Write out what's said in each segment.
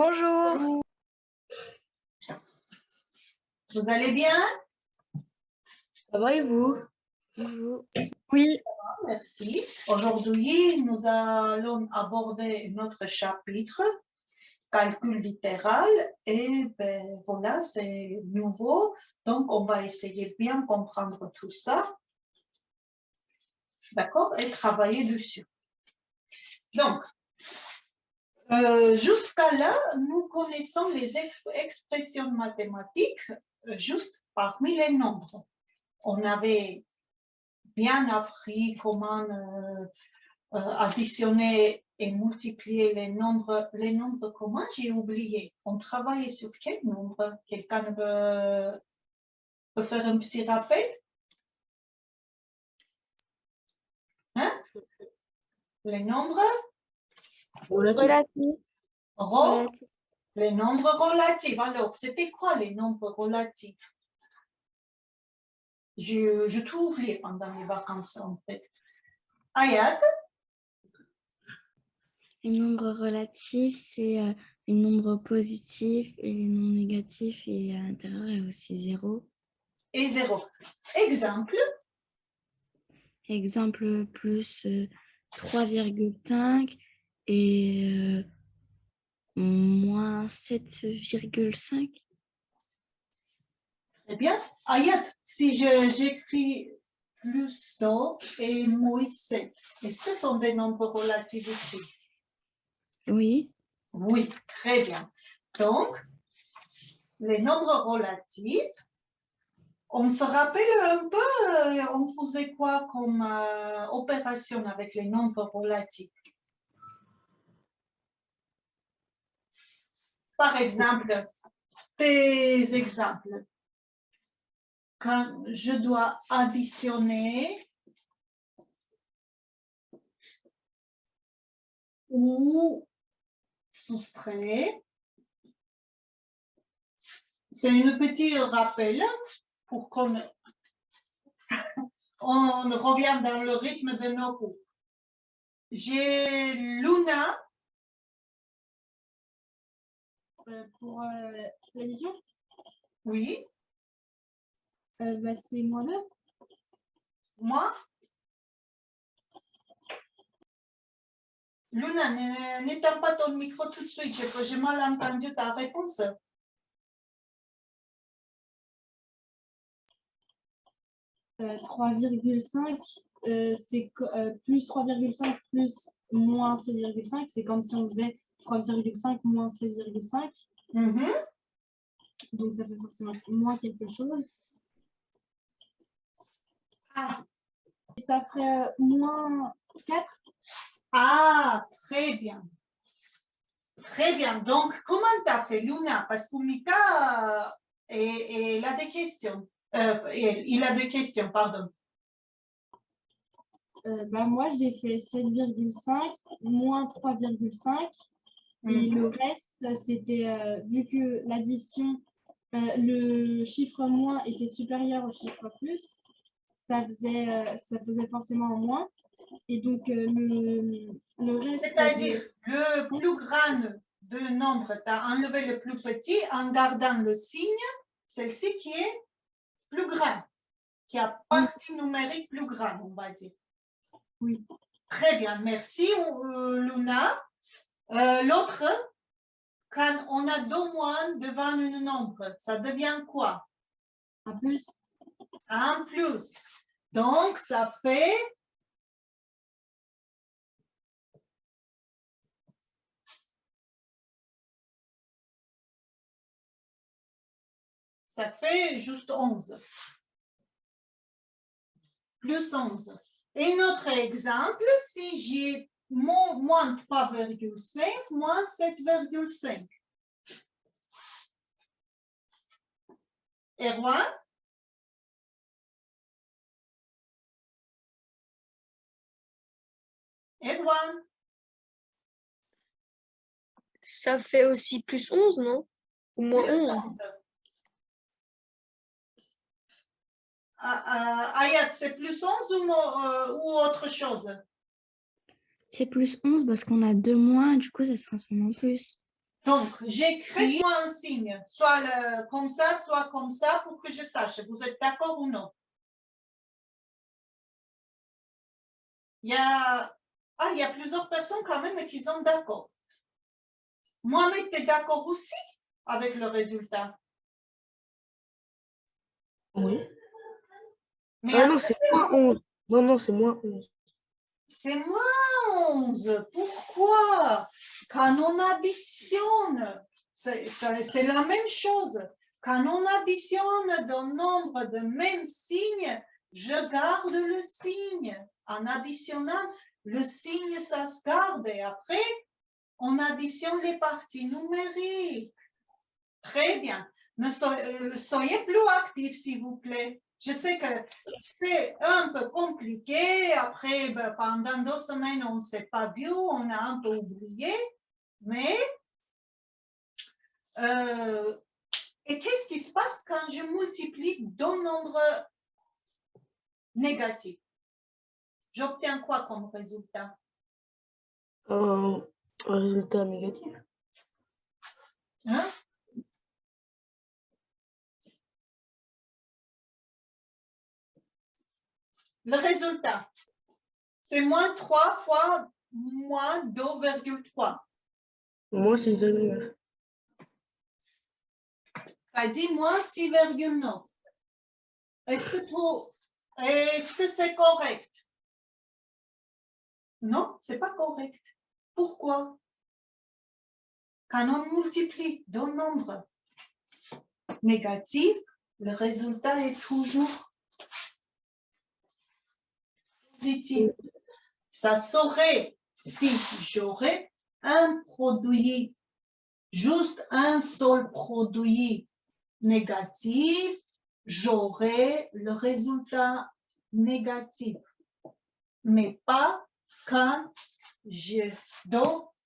Bonjour. Vous allez bien? Ça va et vous? Bonjour. Oui. Merci. Aujourd'hui, nous allons aborder notre chapitre, calcul littéral, et voilà, c'est nouveau. Donc, on va essayer de bien comprendre tout ça. D'accord? Et travailler dessus. Donc, jusqu'à là, nous connaissons les expressions mathématiques juste parmi les nombres. On avait bien appris comment additionner et multiplier les nombres. Les nombres comment? J'ai oublié. On travaillait sur quel nombre? Quelqu'un peut faire un petit rappel? Hein? Les nombres? Relatif. Les nombres relatifs. Alors, c'était quoi les nombres relatifs? Je tout oublié pendant les vacances, en fait. Ayat? Les nombres relatifs, c'est les nombres positifs et les nombres négatifs, et à l'intérieur, il y a aussi 0. Et 0. Exemple? Exemple, plus 3,5 et moins 7,5. Très bien. Ayat, si j'écris plus 2 et moins 7, est-ce que ce sont des nombres relatifs aussi? Oui. Oui, très bien. Donc, les nombres relatifs, on se rappelle un peu, on faisait quoi comme opération avec les nombres relatifs? Par exemple, des exemples. Quand je dois additionner ou soustraire, c'est un petit rappel pour qu'on revienne dans le rythme de nos cours. J'ai Luna. Pour l'addition, Oui. C'est moins 2. Moi? Luna, n'éteins pas ton micro tout de suite. J'ai mal entendu ta réponse. Euh, 3,5, c'est plus 3,5 plus moins 16,5. C'est comme si on faisait 3,5 moins 16,5. Donc, ça fait forcément moins quelque chose. Ah. Et ça ferait moins 4. Ah, très bien. Très bien. Donc, comment tu as fait, Luna? Parce que Mika, il a des questions. Il a des questions, pardon. Moi, j'ai fait 7,5 moins 3,5. Et le reste, c'était, vu que l'addition, le chiffre moins était supérieur au chiffre plus, ça faisait forcément un moins. Et donc, le reste... C'est-à-dire, le plus grand de nombre, tu as enlevé le plus petit en gardant le signe, celle-ci qui est plus grand, qui a partie numérique plus grande, on va dire. Oui. Très bien, merci Luna. L'autre, quand on a deux moins devant un nombre, ça devient quoi? Un plus. Un plus. Donc, ça fait... Ça fait juste 11. Plus 11. Et notre exemple, si j'ai moins 3,5, moins 7,5. Erwan? Erwan? Ça fait aussi plus 11, non? Ou moins 11? Ayat, c'est plus 11 ou autre chose? C'est plus 11 parce qu'on a 2 moins, du coup, ça se transforme en plus. Donc, j'écris moi un signe, soit comme ça, pour que je sache. Vous êtes d'accord ou non? Il y a plusieurs personnes quand même qui sont d'accord. Mohamed, tu es d'accord aussi avec le résultat? Oui. Mais Ah non, c'est moins 11. Non, non, c'est moins 11. c'est moins 11. Pourquoi? Quand on additionne, c'est la même chose. Quand on additionne deux nombres de même signe, je garde le signe. En additionnant, le signe, ça se garde. Et après, on additionne les parties numériques. Très bien. Ne soyez plus actifs, s'il vous plaît. Je sais que c'est un peu compliqué. Après, pendant 2 semaines, on ne s'est pas vu, on a un peu oublié. Mais, et qu'est-ce qui se passe quand je multiplie deux nombres négatifs? J'obtiens quoi comme résultat? Un résultat négatif. Hein? Le résultat, c'est moins 3 fois moins 2,3. Moins 6,9. Ça dit moins 6,9. Est-ce que c'est correct? Non, c'est pas correct. Pourquoi? Quand on multiplie deux nombres négatifs, le résultat est toujours positif. Ça serait si j'aurais un produit, juste un seul produit négatif, j'aurais le résultat négatif. Mais pas quand j'ai deux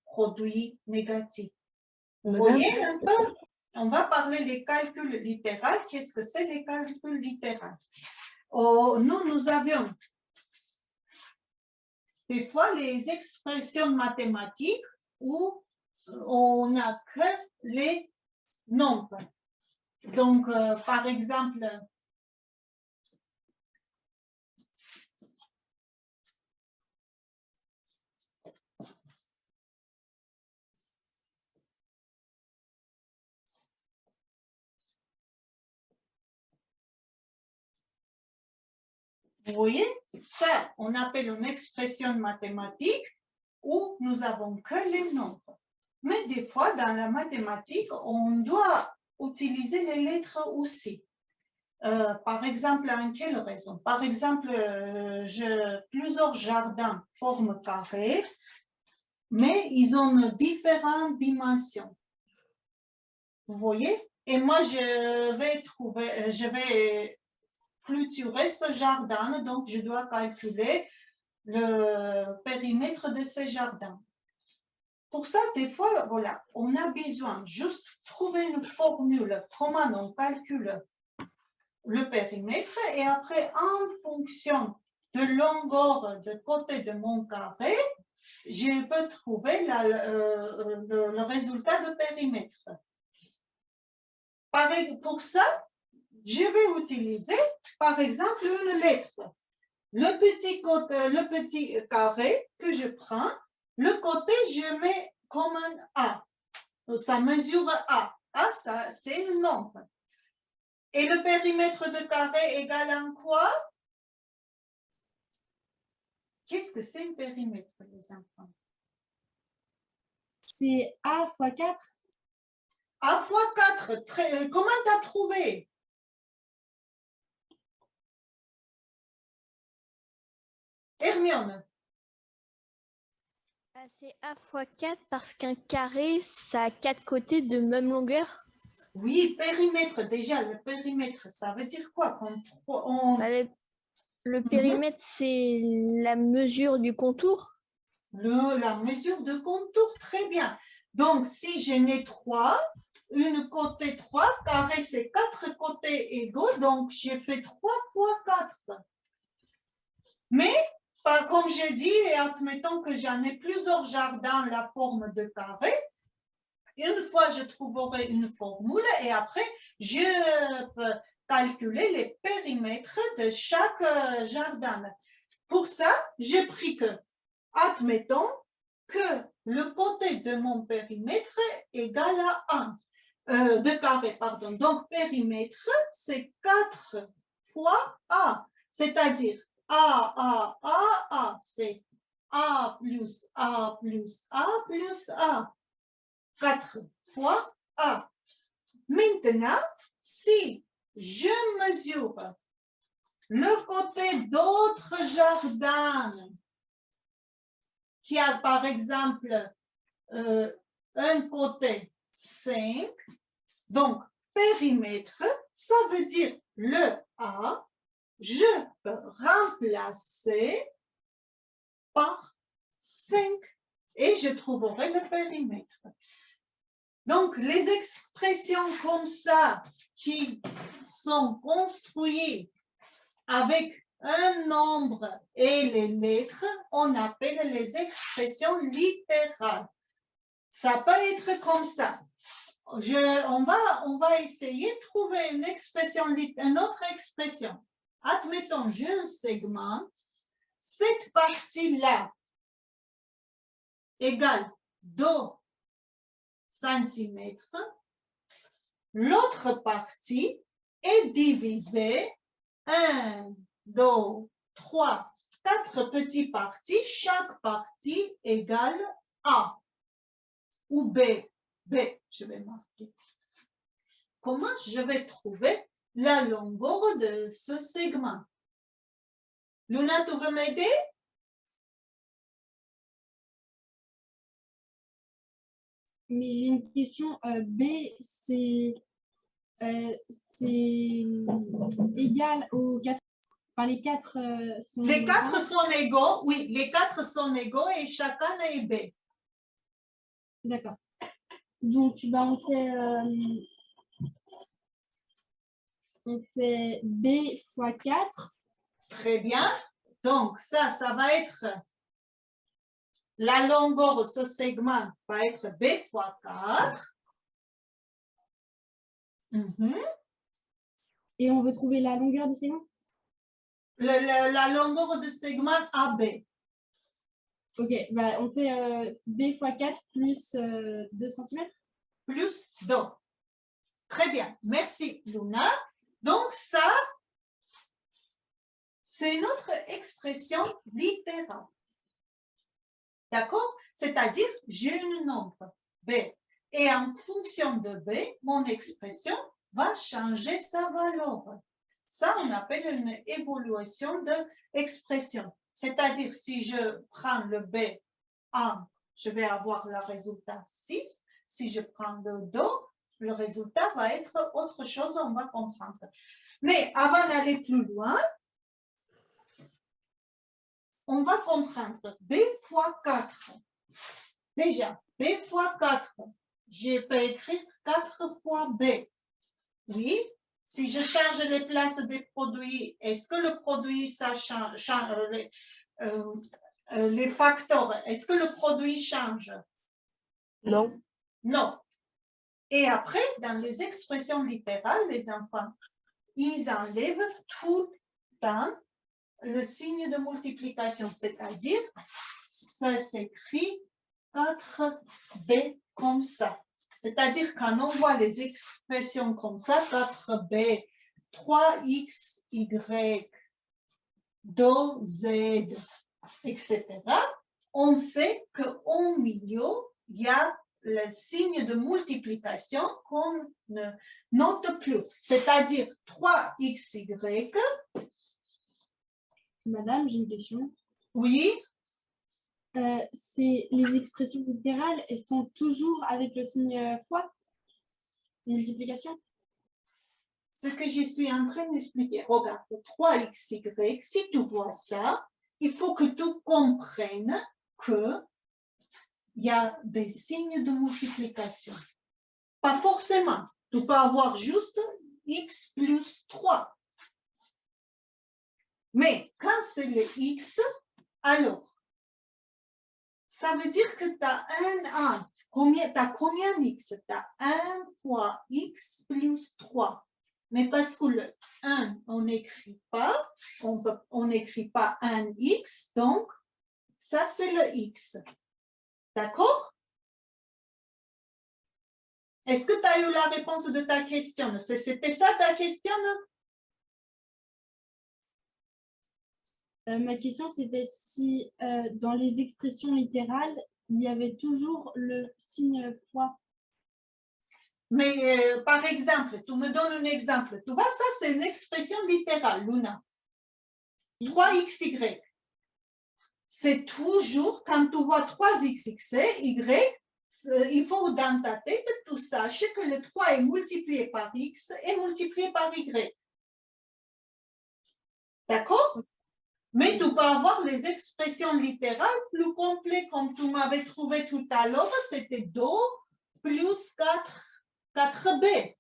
produits négatifs. Vous voyez un peu? On va parler des calculs littéraux. Qu'est-ce que c'est les calculs littéraux? Nous avions des fois les expressions mathématiques où on n'a que les nombres. Donc, par exemple, vous voyez, ça, on appelle une expression mathématique où nous avons que les nombres. Mais des fois, dans la mathématique, on doit utiliser les lettres aussi. Par exemple, en quelle raison? Par exemple, plusieurs jardins forment carré, mais ils ont différentes dimensions. Vous voyez? Et moi, je vais clôturer ce jardin, donc je dois calculer le périmètre de ce jardin. Pour ça, des fois, voilà, on a besoin juste trouver une formule, comment on calcule le périmètre, et après, en fonction de longueur de côté de mon carré, je peux trouver le résultat de périmètre. Pour ça, je vais utiliser, par exemple, une lettre. Le petit carré que je prends, le côté, je mets comme un A. Ça mesure A. A, ça, c'est le nombre. Et le périmètre de carré égale à quoi? Qu'est-ce que c'est un périmètre, les enfants? C'est A fois 4. A fois 4. Comment tu as trouvé? Hermione. C'est A fois 4 parce qu'un carré, ça a 4 côtés de même longueur. Oui, périmètre, déjà, le périmètre, ça veut dire quoi? Le périmètre, c'est la mesure du contour. La mesure de contour, très bien. Donc, si je n'ai 3, une côté 3, carré c'est 4 côtés égaux, donc j'ai fait 3 fois 4. Mais, comme je dis, et admettons que j'en ai plusieurs jardins la forme de carré, une fois je trouverai une formule et après je peux calculer les périmètres de chaque jardin. Pour ça, j'ai pris que, admettons que le côté de mon périmètre est égal à 1, de carré, pardon. Donc, périmètre, c'est 4 fois A, c'est-à-dire A, c'est A plus A plus A plus A. 4 fois A. Maintenant, si je mesure le côté d'autres jardins, qui a par exemple un côté 5, donc périmètre, ça veut dire le A, je peux remplacer par 5 et je trouverai le périmètre. Donc, les expressions comme ça qui sont construites avec un nombre et les lettres, on appelle les expressions littérales. Ça peut être comme ça. On va essayer de trouver une expression, une autre expression. Admettons, je segmente cette partie-là égale 2 cm. L'autre partie est divisée 1, 2, 3, 4 petites parties. Chaque partie égale A ou B. B, je vais marquer. Comment je vais trouver la longueur de ce segment? Luna, tu veux m'aider? Mais j'ai une question. B, c'est égal aux 4. Enfin, les 4 sont. Les 4 sont égaux, oui, les 4 sont égaux et chacun est B. D'accord. Donc, bah, on fait B fois 4. Très bien. Donc, ça va être la longueur de ce segment va être B fois 4. Et on veut trouver la longueur du segment? La longueur de segment AB. Ok, bah, on fait B fois 4 plus 2 cm. Plus 2. Très bien. Merci, Luna. Donc, ça, c'est notre expression littérale. D'accord? C'est-à-dire, j'ai un nombre B. Et en fonction de B, mon expression va changer sa valeur. Ça, on appelle une évolution de expression. C'est-à-dire, si je prends le B1, je vais avoir le résultat 6. Si je prends le 2, le résultat va être autre chose, on va comprendre. Mais avant d'aller plus loin, on va comprendre B fois 4. Déjà, B fois 4, je peux écrire 4 fois B. Oui, si je change les places des produits, est-ce que le produit, ça change, les facteurs, est-ce que le produit change? Non. Non. Et après, dans les expressions littérales, les enfants, ils enlèvent tout le temps le signe de multiplication, c'est-à-dire, ça s'écrit 4B comme ça. C'est-à-dire, quand on voit les expressions comme ça, 4B, 3XY, 2Z, etc., on sait qu'au milieu, il y a le signe de multiplication qu'on ne note plus. C'est-à-dire 3XY. Madame, j'ai une question. Oui. C'est les expressions littérales, elles sont toujours avec le signe fois, multiplication. Ce que je suis en train d'expliquer, regarde, 3XY, si tu vois ça, il faut que tu comprennes qu'il y a des signes de multiplication. Pas forcément. Tu peux avoir juste X plus 3. Mais quand c'est le X, alors, ça veut dire que tu as un t'as combien x? Tu as 1 fois x plus 3. Mais parce que le 1, on n'écrit pas, on n'écrit pas 1x, donc ça c'est le x. D'accord? Est-ce que tu as eu la réponse de ta question? C'était ça ta question? Ma question, c'était si dans les expressions littérales, il y avait toujours le signe fois. Mais par exemple, tu me donnes un exemple. Tu vois, ça c'est une expression littérale, Luna. 3xy. C'est toujours, quand tu vois 3xy, il faut dans ta tête, tu saches que le 3 est multiplié par x et multiplié par y. D'accord? Mais tu peux avoir les expressions littérales plus complètes, comme tu m'avais trouvé tout à l'heure, c'était 2 plus 4b.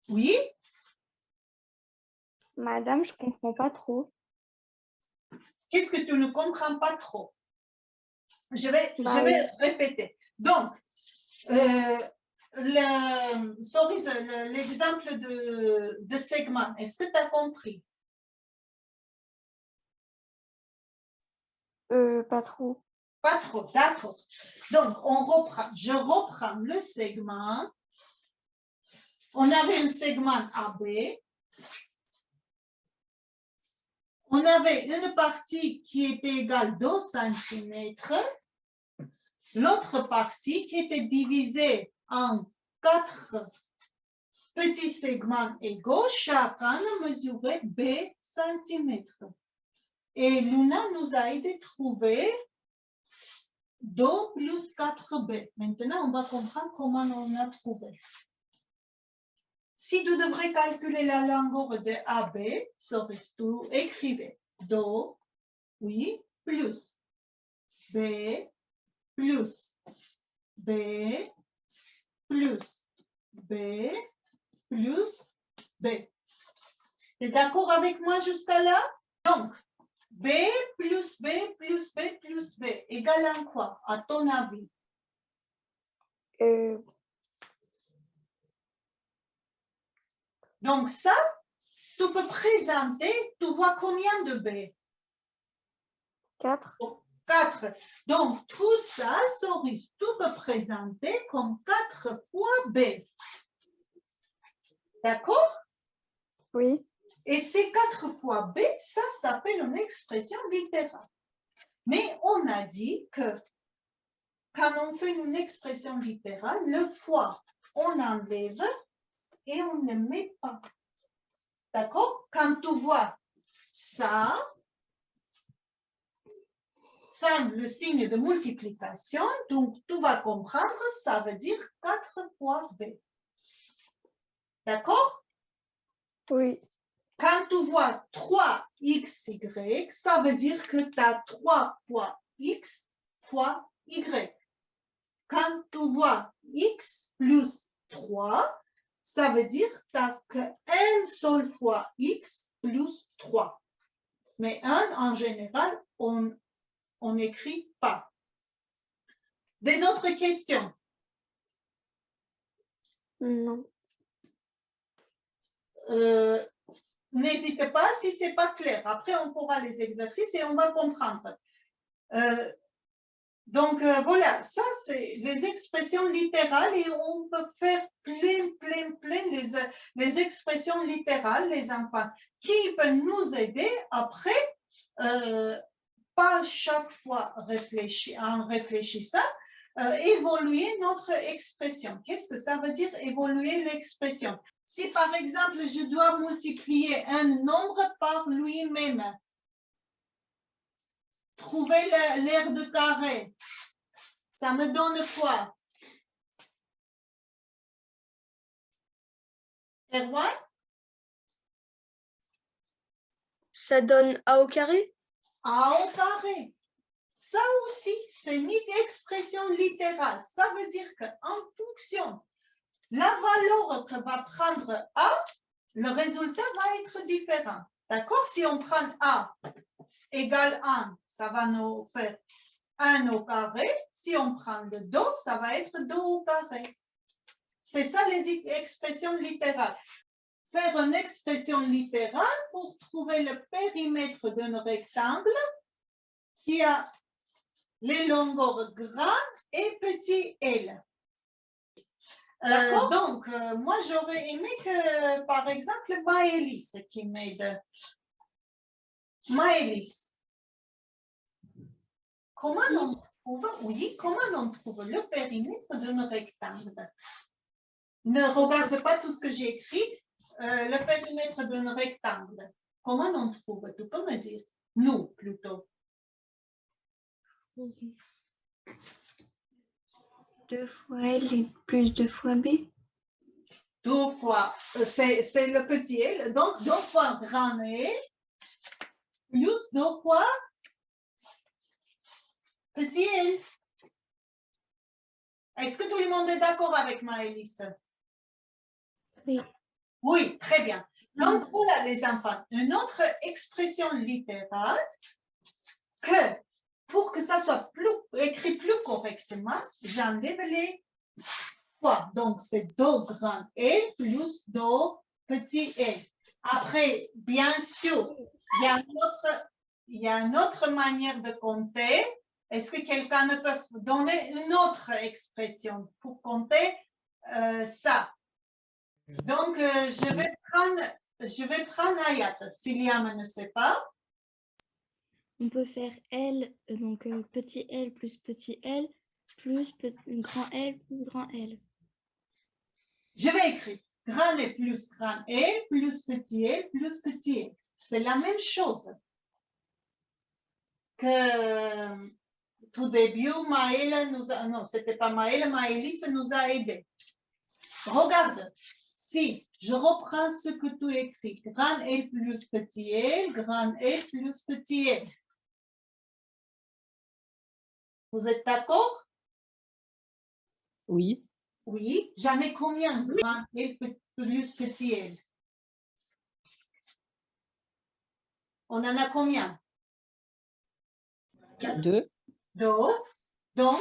Oui? Madame, je comprends pas trop. Qu'est-ce que tu ne comprends pas trop? Je vais répéter. Donc, l'exemple de segment, est-ce que tu as compris? Pas trop. Pas trop, d'accord. Donc, je reprends le segment. On avait un segment AB. On avait une partie qui était égale 2 cm. L'autre partie qui était divisée en 4 petits segments égaux, chacun mesurait B cm. Et Luna nous a aidé à trouver 2 plus 4b. Maintenant, on va comprendre comment on a trouvé. Si tu devrais calculer la longueur de AB, tu écrivais 2, oui, plus B, plus B, plus B, plus B. Tu es d'accord avec moi jusqu'à là? Donc, B plus B plus B plus B égale à quoi, à ton avis? Donc ça, tu peux présenter, tu vois combien de B? 4. 4. Donc tout ça, Soris, tu peux présenter comme 4 fois B. D'accord? Oui. Et ces 4 fois B, ça s'appelle une expression littérale. Mais on a dit que quand on fait une expression littérale, le fois, on enlève et on ne met pas. D'accord? Quand tu vois ça, sans le signe de multiplication, donc tu vas comprendre, ça veut dire 4 fois B. D'accord? Oui. Quand tu vois 3xy, ça veut dire que tu as 3 fois x fois y. Quand tu vois x plus 3, ça veut dire que tu n'as qu'une seule fois x plus 3. Mais en général, on n'écrit pas. Des autres questions? Non. N'hésitez pas si ce n'est pas clair. Après, on pourra les exercices et on va comprendre. Donc, voilà, ça, c'est les expressions littérales et on peut faire plein les expressions littérales, les enfants, qui peuvent nous aider après, pas chaque fois en réfléchissant, évoluer notre expression. Qu'est-ce que ça veut dire évoluer l'expression? Si par exemple, je dois multiplier un nombre par lui-même, trouver l'aire de carré, ça me donne quoi? Erwan? Ça donne A au carré? A au carré. Ça aussi, c'est une expression littérale. Ça veut dire qu'en fonction de la valeur que va prendre A, le résultat va être différent. D'accord? Si on prend A égale 1, ça va nous faire 1 au carré. Si on prend le do, ça va être do au carré. C'est ça les expressions littérales. Faire une expression littérale pour trouver le périmètre d'un rectangle qui a les longueurs grandes et petit L. Donc, moi, j'aurais aimé que, par exemple, Maëlys qui m'aide. Maëlys, comment on trouve le périmètre d'un rectangle? Ne regarde pas tout ce que j'ai écrit. Le périmètre d'un rectangle. Comment on trouve? Tu peux me dire? Nous, plutôt. 2 fois L et plus 2 fois B. 2 fois, c'est le petit L. Donc, 2 fois grand L plus 2 fois petit L. Est-ce que tout le monde est d'accord avec Maëlys? Oui. Oui, très bien. Donc, voilà les enfants, une autre expression littérale que pour que ça soit écrit plus correctement, j'enlève les fois. Donc, c'est do grand L plus do petit L. Après, bien sûr, il y a une autre manière de compter. Est-ce que quelqu'un ne peut donner une autre expression pour compter ça? Donc, je vais prendre Ayat. Siliam ne sait pas. On peut faire L, donc petit L plus grand L plus grand L. Je vais écrire grand L plus grand L plus petit L plus petit L. C'est la même chose que tout début, Maëlle nous a... Non, c'était pas Maëlle, Maëlys nous a aidé. Regarde, si je reprends ce que tu écris, grand L plus petit L, grand L plus petit L. Vous êtes d'accord? Oui. Oui. J'en ai combien? Grand L plus petit L. On en a combien? 2. 2. Donc,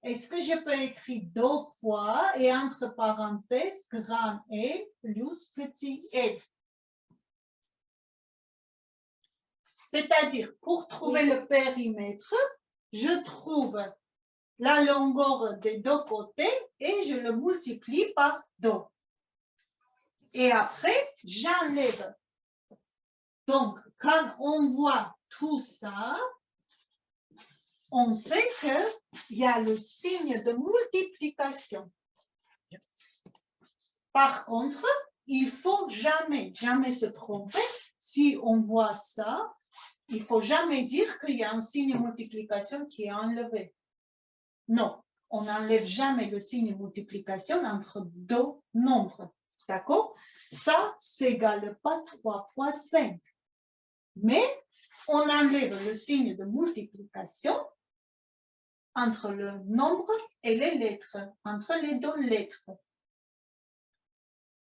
est-ce que je peux écrire 2 fois et entre parenthèses grand L plus petit L? C'est-à-dire, pour trouver le périmètre, je trouve la longueur des deux côtés et je le multiplie par 2. Et après, j'enlève. Donc, quand on voit tout ça, on sait qu'il y a le signe de multiplication. Par contre, il faut jamais se tromper. Si on voit ça, il faut jamais dire qu'il y a un signe de multiplication qui est enlevé. Non, on n'enlève jamais le signe de multiplication entre deux nombres. D'accord? Ça, s'égale pas 3 fois 5. Mais on enlève le signe de multiplication entre le nombre et les lettres, entre les deux lettres.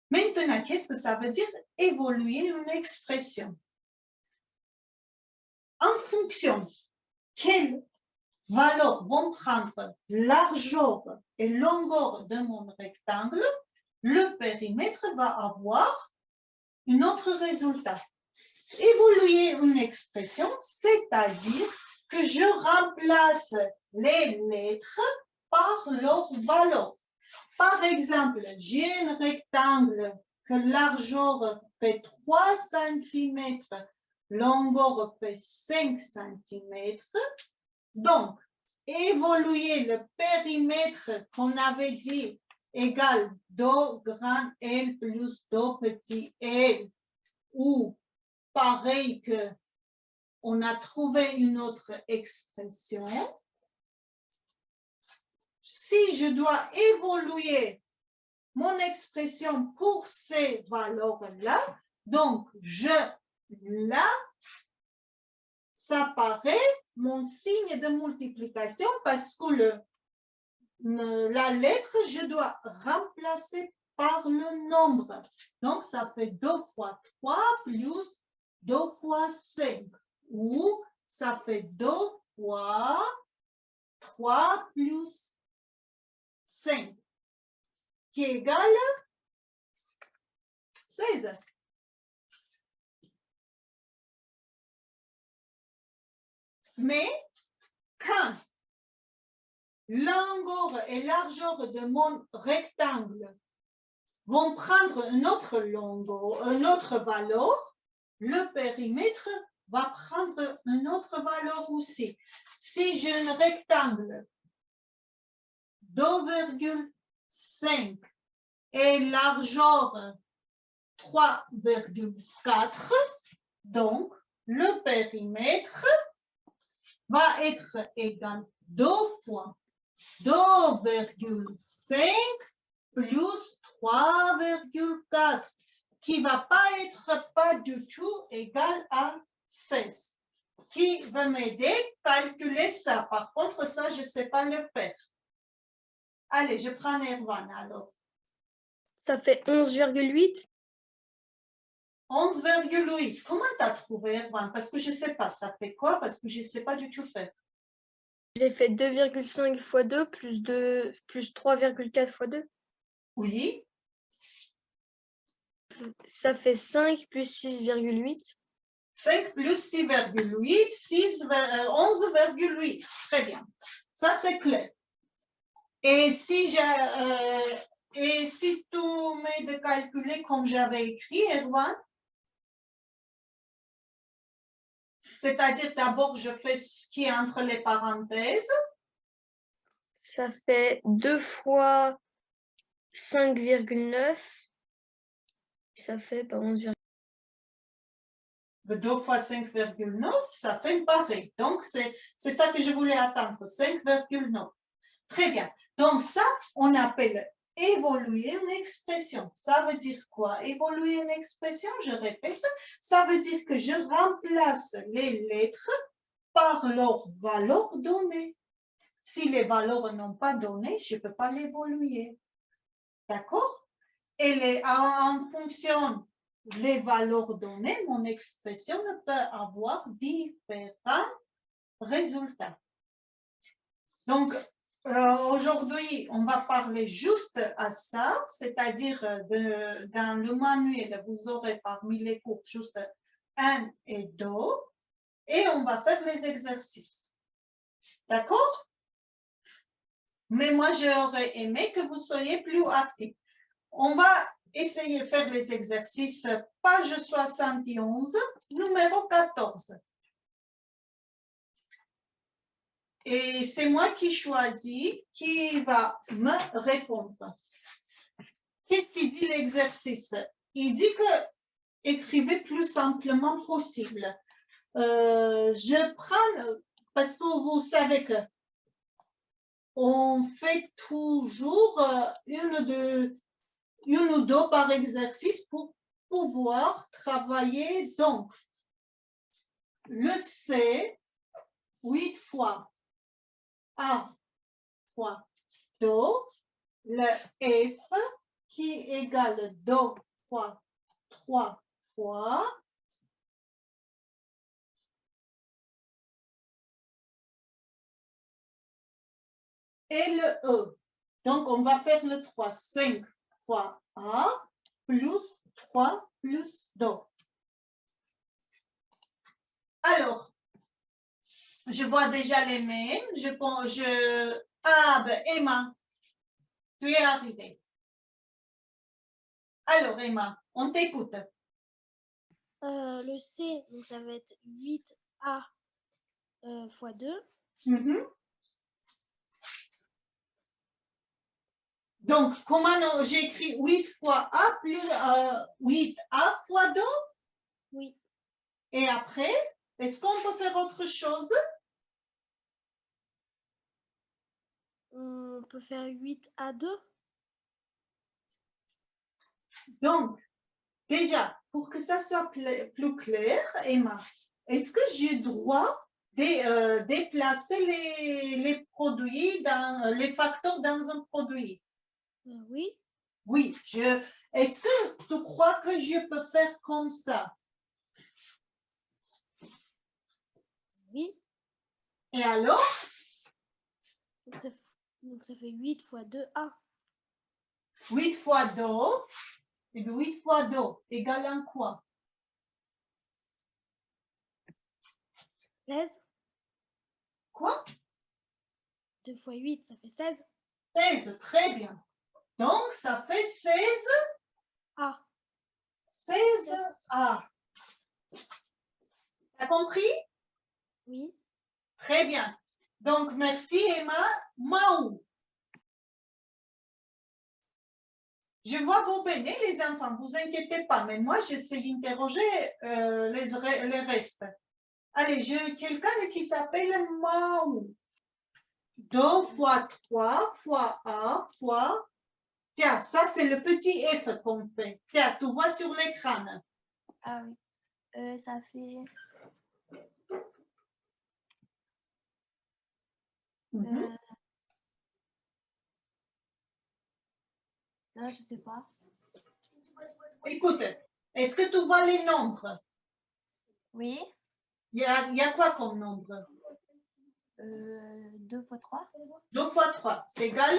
Maintenant, qu'est-ce que ça veut dire évoluer une expression? En fonction quelles valeurs vont prendre largeur et longueur de mon rectangle, le périmètre va avoir un autre résultat. Évoluer une expression, c'est-à-dire que je remplace les lettres par leur valeur. Par exemple, j'ai un rectangle que largeur fait 3 cm, longueur fait 5 cm. Donc, évoluer le périmètre qu'on avait dit égale do grand L plus do petit L, ou pareil que on a trouvé une autre expression. Si je dois évoluer mon expression pour ces valeurs-là, donc là, ça paraît mon signe de multiplication parce que la lettre, je dois remplacer par le nombre. Donc, ça fait 2 fois 3 plus 2 fois 5. Ou ça fait 2 fois 3 plus 5, qui est égal à 16. Mais quand longueur et largeur de mon rectangle vont prendre une autre longueur, une autre valeur, le périmètre va prendre une autre valeur aussi. Si j'ai un rectangle 2,5 et largeur 3,4, donc le périmètre va être égal 2 fois 2,5 plus 3,4, qui ne va pas être pas du tout égal à 16. Qui va m'aider à calculer ça? Par contre, ça, je ne sais pas le faire. Allez, je prends Erwan alors. Ça fait 11,8. 11,8. Comment tu as trouvé, Erwan? Parce que je ne sais pas. Ça fait quoi? Parce que je ne sais pas du tout faire. J'ai fait 2,5 fois 2 plus 3,4 fois 2. Oui. Ça fait 5 plus 6,8. 5 plus 6,8, 11,8. Très bien. Ça, c'est clair. Et si tu mets de calculer comme j'avais écrit, Erwan, c'est-à-dire d'abord, je fais ce qui est entre les parenthèses. Ça fait 2 fois 5,9. Ça fait 11,8. 2 fois 5,9, ça fait pareil. Donc, c'est ça que je voulais attendre, 5,9. Très bien. Donc, ça, on appelle évoluer une expression. Ça veut dire quoi? Évoluer une expression, je répète, ça veut dire que je remplace les lettres par leurs valeurs données. Si les valeurs n'ont pas donné, je ne peux pas l'évoluer. D'accord? Et en fonction des valeurs données, mon expression peut avoir différents résultats. Donc, aujourd'hui, on va parler juste à ça, c'est-à-dire dans le manuel, vous aurez parmi les cours juste 1 et 2, et on va faire les exercices. D'accord? Mais moi, j'aurais aimé que vous soyez plus actifs. On va essayer de faire les exercices, page 71, numéro 14. Et c'est moi qui choisis qui va me répondre. Qu'est-ce qu'il dit l'exercice? Il dit que écrivez plus simplement possible. Je prends, parce que vous savez que on fait toujours une ou deux par exercice pour pouvoir travailler. Donc, le C, 8 fois A fois 2, le F qui égale 2 fois 3 fois et le E. Donc, on va faire le 3, 5 fois A plus 3 plus 2. Alors, je vois déjà les mêmes. Ah, ben, Emma, tu es arrivée. Alors, Emma, on t'écoute. Le C, donc ça va être 8A fois 2. Donc, comment j'écris 8 fois A plus 8A fois 2? Oui. Et après, est-ce qu'on peut faire autre chose? On peut faire 8A2. Donc, déjà, pour que ça soit plus clair, Emma, est-ce que j'ai droit de déplacer les produits, les facteurs dans un produit? Oui. Oui. Est-ce que tu crois que je peux faire comme ça? Oui. Et alors? Donc ça fait 8 fois 2A. 8 fois 2, et 8 fois 2 égale à quoi? 16. Quoi? 2 fois 8, ça fait 16. 16, très bien. Donc, ça fait 16 A. 16 A. T'as compris? Oui. Très bien. Donc, merci Emma. Maou. Je vois vos peinés, les enfants, vous inquiétez pas, mais moi, j'essaie d'interroger les restes. Allez, j'ai quelqu'un qui s'appelle Maou. 2 fois 3 fois A fois... Tiens, ça, c'est le petit F qu'on fait. Tiens, tu vois sur l'écran. Ah oui. Ça fait... Mhm. Là, je sais pas. Écoute, est-ce que tu vois les nombres? Oui. Il y a quoi comme nombre? 2 fois 3. 2 fois 3, c'est égal?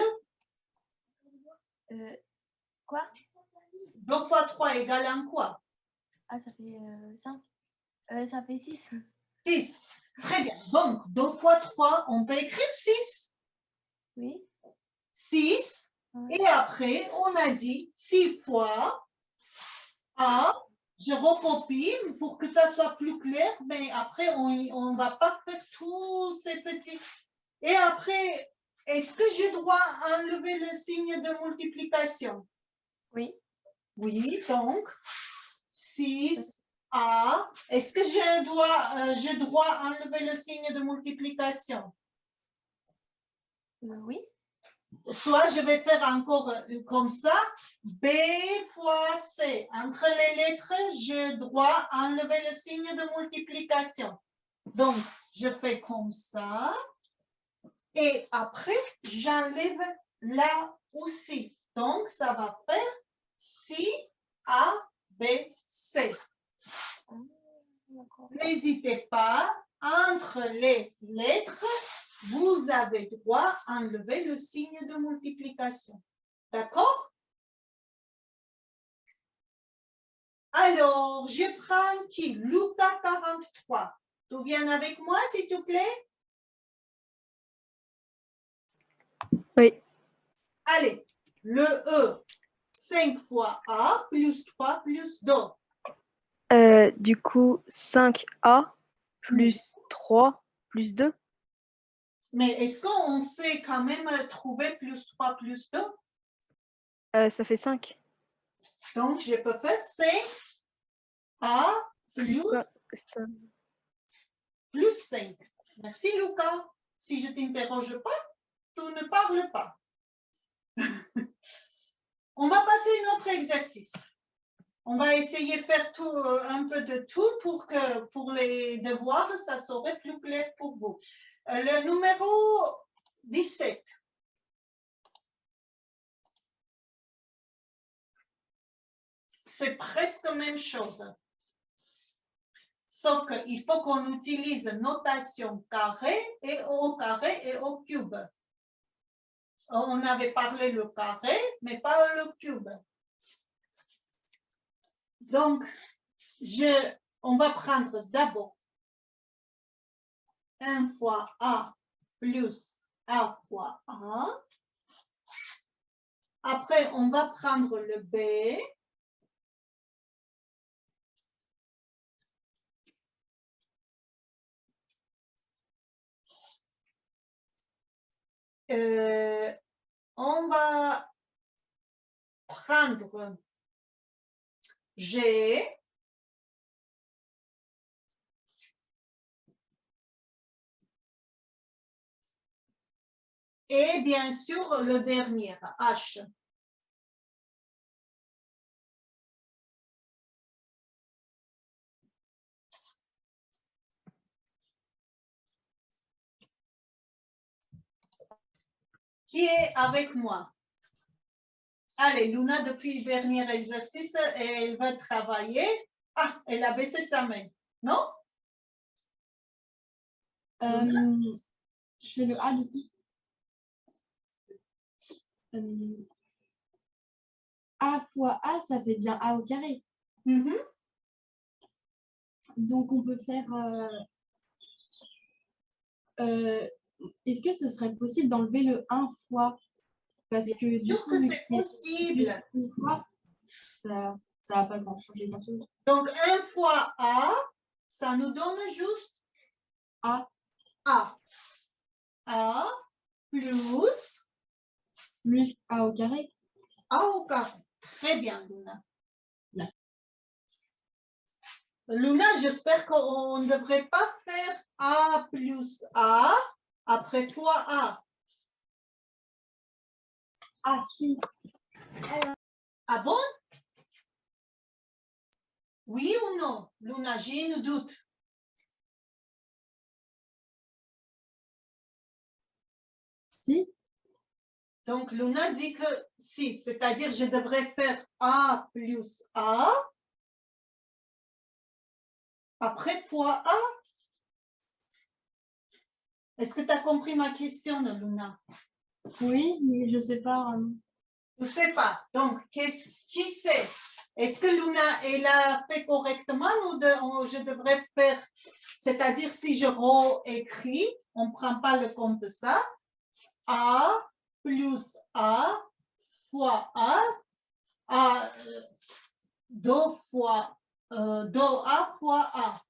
Quoi? 2 fois 3 égale à quoi? Ah, ça fait 5. Ça fait 6. 6. Très bien. Donc, 2 fois 3, on peut écrire 6. Oui. 6. Ouais. Et après, on a dit 6 fois A. Je recopie pour que ça soit plus clair, mais après, on ne va pas faire tous ces petits. Et après, est-ce que j'ai droit à enlever le signe de multiplication? Oui. Oui, donc 6A. Est-ce que j'ai droit à enlever le signe de multiplication? Oui. Soit je vais faire encore comme ça, B fois C. Entre les lettres, j'ai droit à enlever le signe de multiplication. Donc, je fais comme ça. Et après, j'enlève là aussi. Donc, ça va faire 6 A, B, C. N'hésitez pas, entre les lettres, vous avez droit à enlever le signe de multiplication. D'accord? Alors, je prends qui? Lucas 43. Tu viens avec moi, s'il te plaît? Oui. Allez, le E, 5 fois A, plus 3, plus 2. Du coup, 5A plus 3 plus 2. Mais est-ce qu'on sait quand même trouver plus 3, plus 2? Ça fait 5. Donc, je peux faire 5 A plus, plus 5. Merci, Lucas. Si je ne t'interroge pas, tu ne parles pas. On va passer à un autre exercice. On va essayer de faire tout, un peu de tout pour que pour les devoirs, ça serait plus clair pour vous. Le numéro 17. C'est presque la même chose. Sauf qu'il faut qu'on utilise notation carré et au carré et au cube. On avait parlé le carré, mais pas le cube. Donc, on va prendre d'abord 1 fois A plus A fois A. Après, on va prendre le B. On va prendre G. Et bien sûr, le dernier, H. Qui est avec moi? Allez, Luna, depuis le dernier exercice, elle va travailler. Ah, elle a baissé sa main. Non? Je fais le A du coup. A fois A, ça fait bien A au carré. Mhm. Donc, on peut faire... est-ce que ce serait possible d'enlever le 1 fois? Parce Bien que du sûr coup, que vu c'est que possible. une fois, ça va pas changer grand-chose. Donc, 1 fois A, ça nous donne juste A A. A plus plus A au carré. A au carré. Très bien, Luna. Bien. Luna, j'espère qu'on ne devrait pas faire A plus A après fois A. Ah, si. Ah bon? Oui ou non? Luna, j'ai un doute. Si. Donc, Luna dit que si, c'est-à-dire je devrais faire A plus A après fois A. Est-ce que tu as compris ma question, Luna? Oui, mais je sais pas. Je ne sais pas. Donc, qui sait? Est-ce que Luna, elle a fait correctement ou je devrais faire, c'est-à-dire si je réécris, on ne prend pas le compte de ça, A plus A fois A 2 fois 2A fois A.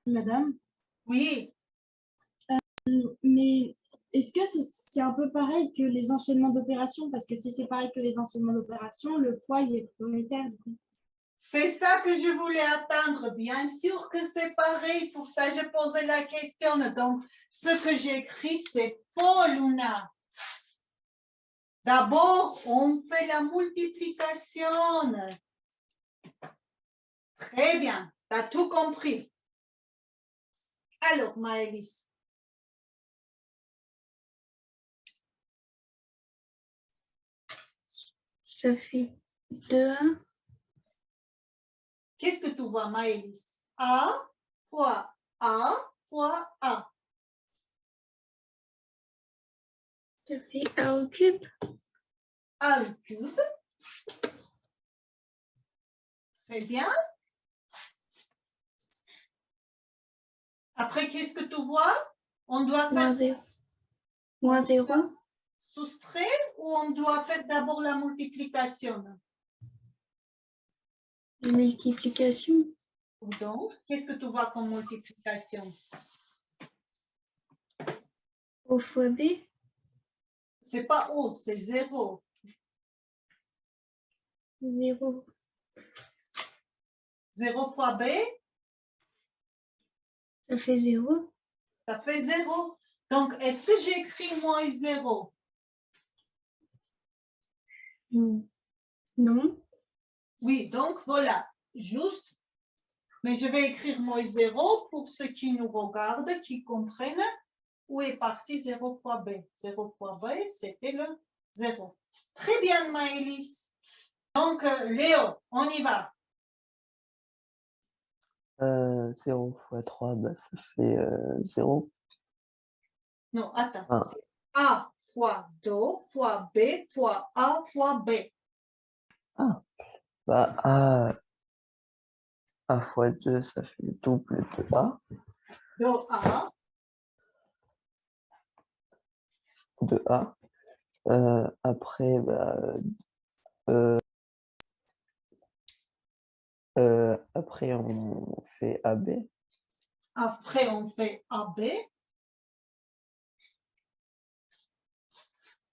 Madame, Oui, mais est-ce que c'est un peu pareil que les enchaînements d'opérations? Parce que si c'est pareil que les enchaînements d'opérations, le fois, il est prioritaire. Du coup. c'est ça que je voulais attendre. Bien sûr que c'est pareil. Pour ça, j'ai posé la question. Donc, ce que j'ai écrit, c'est faux, Luna. D'abord, on fait la multiplication. Très bien, tu as tout compris. Alors, Maëlys. Ça fait 2A. Qu'est-ce que tu vois, Maëlys? A fois A fois A. Ça fait A au cube. A au cube. Très bien. Après, qu'est-ce que tu vois? On doit faire Moins 0. Soustraire ou on doit faire d'abord la multiplication? Multiplication. Donc, qu'est-ce que tu vois comme multiplication? O fois B. C'est pas O, c'est 0. 0. 0 fois B, Ça fait 0. ça fait 0. Donc, est-ce que j'ai écrit moins 0? Non. Oui, donc voilà, juste. Mais je vais écrire moins 0 pour ceux qui nous regardent, qui comprennent où est parti 0 fois B. 0 fois B, c'était le 0. Très bien, Maëlys. Donc, Léo, on y va. 0 fois 3, bah, ça fait 0. Non, attends. Ah. C'est A fois 2 fois B fois A fois B. Ah, bah, A fois 2, ça fait le double de A. 2A. De A. Après, bah, après, on fait AB. Après, on fait AB.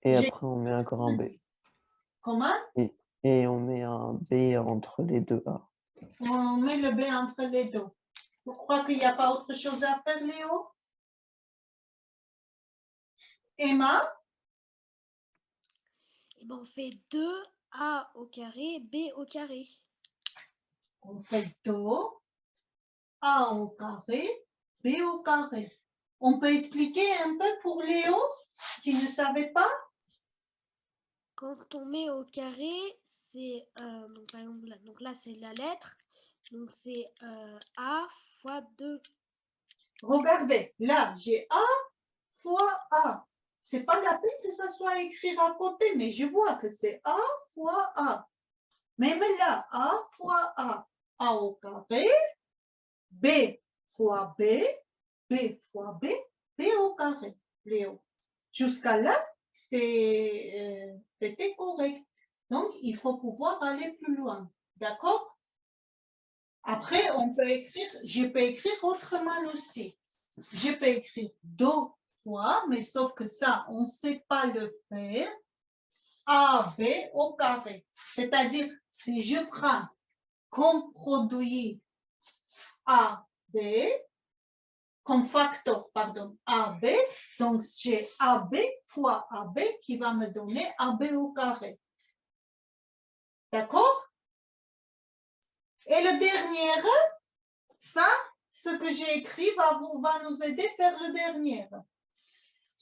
Et après, on met encore un B. Comment? Et on met un B entre les deux A. On met le B entre les deux. Vous croyez qu'il n'y a pas autre chose à faire, Léo? Emma? Et ben, on fait 2A au carré, B au carré. On fait 2, A au carré, B au carré. On peut expliquer un peu pour Léo qui ne savait pas? Quand on met au carré, c'est donc par exemple donc là c'est la lettre, donc c'est A fois 2. Regardez, là j'ai A fois A. c'est pas la peine que ça soit écrit à côté, mais je vois que c'est A fois A. Même là, A fois A au carré, B fois B, B fois B, B au carré, Léo. Jusqu'à là, c'était correct. Donc, il faut pouvoir aller plus loin. D'accord? Après, on peut écrire, je peux écrire autrement aussi. Je peux écrire 2 fois, mais sauf que ça, on ne sait pas le faire. AB au carré. C'est-à-dire, si je prends comme produit AB, comme facteur, pardon, AB, donc j'ai AB fois AB qui va me donner AB au carré. D'accord? Et le dernier, ça, ce que j'ai écrit va nous aider à faire le dernier.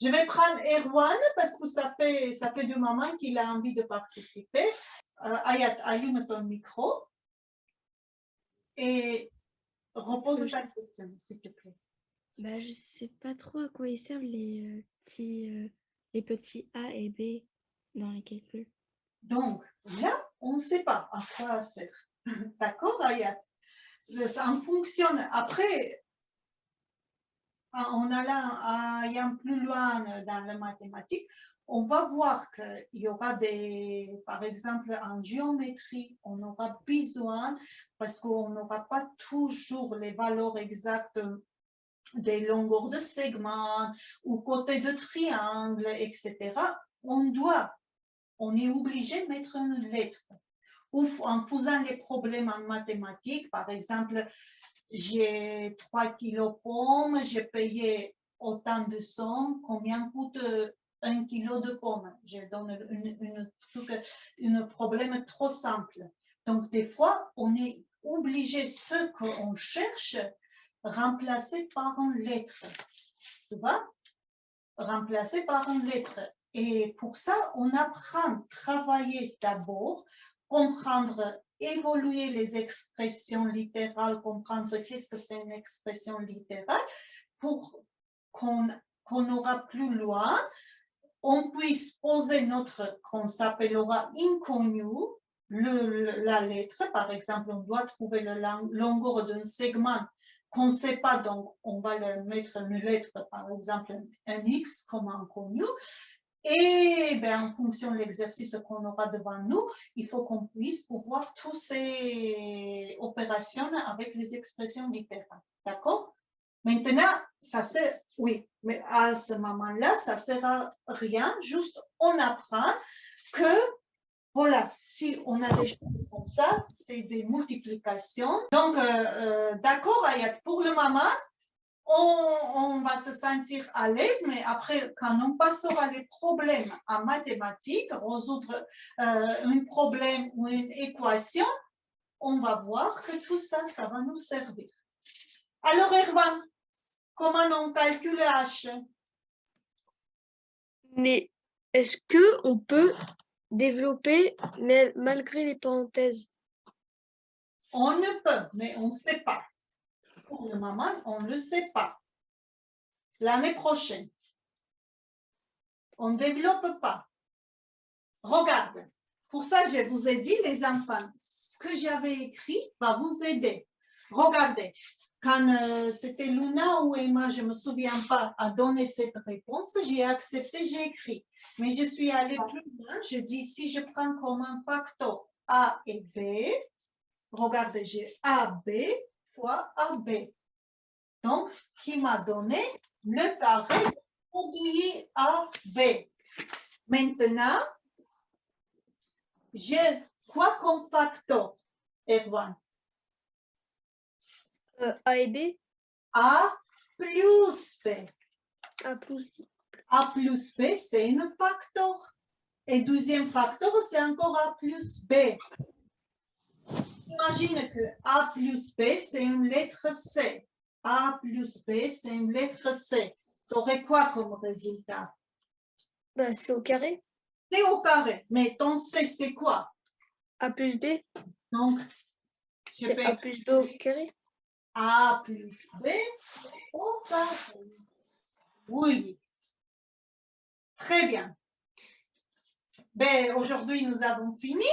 Je vais prendre Erwan parce que ça fait du moment qu'il a envie de participer. Ayat, allume ton micro et repose ta question, s'il te plaît. Bah, je sais pas trop à quoi ils servent les petits A et B dans les calculs. Donc, là, on ne sait pas à quoi ça sert. D'accord, Ayat? Ça fonctionne. Après, en allant plus loin dans la mathématique, on va voir qu'il y aura par exemple, en géométrie, on aura besoin, parce qu'on n'aura pas toujours les valeurs exactes des longueurs de segments ou côtés de triangle, etc. On est obligé de mettre une lettre. Ou en faisant des problèmes en mathématiques, par exemple, j'ai 3 kilos pommes, j'ai payé autant de sommes, combien coûte 1 kilo de pommes? Je donne un problème trop simple. Donc, des fois, on est obligé, ce qu'on cherche, remplacer par une lettre. Tu vois? Remplacer par une lettre. Et pour ça, on apprend à travailler d'abord, comprendre, évoluer les expressions littérales, comprendre qu'est-ce que c'est une expression littérale, pour qu'on aura plus loin, on puisse poser qu'on s'appellera inconnu, la lettre, par exemple, on doit trouver la longueur d'un segment qu'on ne sait pas, donc on va le mettre une lettre, par exemple un X comme inconnu, et en fonction de l'exercice qu'on aura devant nous, il faut qu'on puisse pouvoir toutes ces opérations avec les expressions littérales. D'accord? Maintenant, ça sert, oui, mais à ce moment-là, ça ne sert à rien, juste on apprend que, voilà, si on a des choses comme ça, c'est des multiplications. Donc, d'accord, Ayat, pour le moment, on va se sentir à l'aise, mais après, quand on passera les problèmes en mathématiques, résoudre un problème ou une équation, on va voir que tout ça, ça va nous servir. Alors, Erwan, comment on calcule H? Mais est-ce que on peut développer malgré les parenthèses? On ne peut, mais on ne sait pas. Pour le moment, on ne le sait pas. L'année prochaine, on ne développe pas. Regarde, pour ça, je vous ai dit, les enfants, ce que j'avais écrit va vous aider. Regardez, quand c'était Luna ou Emma, je ne me souviens pas, a donné cette réponse, j'ai accepté, j'ai écrit. Mais je suis allée plus loin, je dis, si je prends comme un facteur A et B, regardez, j'ai AB fois AB. Donc, qui m'a donné le carré produit AB. Maintenant, j'ai quoi comme facteur, Erwan? A et B? A plus B. A plus B. A plus B, c'est un facteur. Et deuxième facteur, c'est encore A plus B. Imagine que A plus B, c'est une lettre C. A plus B, c'est une lettre C. Tu aurais quoi comme résultat? Bah, c'est au carré. C au carré. Mais ton C, c'est quoi? A plus B. Donc, je C'est A peux plus B au carré. A plus B au carré. Oui. Très bien. Ben, aujourd'hui, nous avons fini.